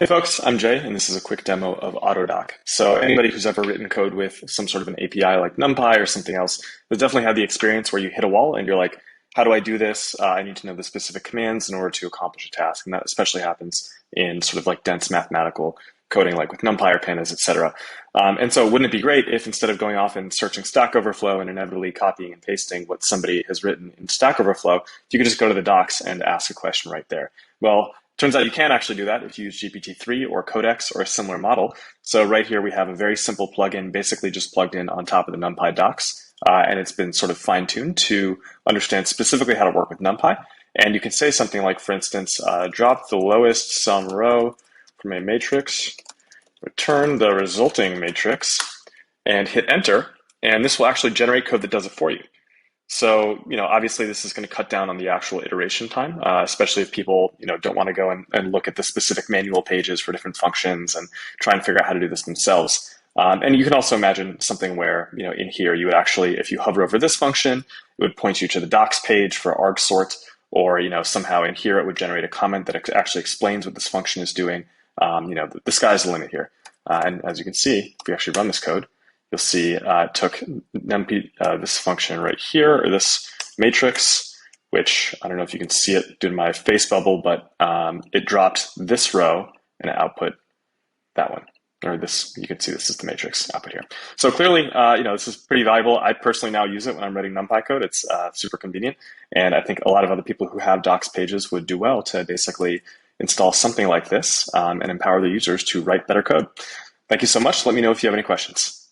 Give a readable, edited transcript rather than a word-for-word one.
Hey folks, I'm Jay, and this is a quick demo of Autodoc. So anybody who's ever written code with some sort of an API like NumPy or something else has definitely had the experience where you hit a wall and you're like, how do I do this? I need to know the specific commands in order to accomplish a task. And that especially happens in sort of like dense mathematical coding, like with NumPy or pandas, etc. And so wouldn't it be great if instead of going off and searching Stack Overflow and inevitably copying and pasting what somebody has written in Stack Overflow, you could just go to the docs and ask a question right there? Well, turns out you can actually do that if you use GPT-3 or Codex or a similar model. So right here we have a very simple plugin, basically just plugged in on top of the NumPy docs, and it's been sort of fine-tuned to understand specifically how to work with NumPy. And you can say something like, for instance, drop the lowest sum row from a matrix, return the resulting matrix, and hit enter, and this will actually generate code that does it for you. So, obviously this is going to cut down on the actual iteration time, especially if people, don't want to go and look at the specific manual pages for different functions and try and figure out how to do this themselves. And you can also imagine something where, in here you would actually, if you hover over this function, it would point you to the docs page for argsort, or, somehow in here it would generate a comment that actually explains what this function is doing. The sky's the limit here. And as you can see, if we actually run this code, you'll see it took numpy, this function right here, or this matrix, which I don't know if you can see it due to my face bubble, but it dropped this row and output that one. Or this, you can see this is the matrix output here. So clearly, this is pretty valuable. I personally now use it when I'm writing NumPy code. It's super convenient. And I think a lot of other people who have docs pages would do well to basically install something like this and empower their users to write better code. Thank you so much. Let me know if you have any questions.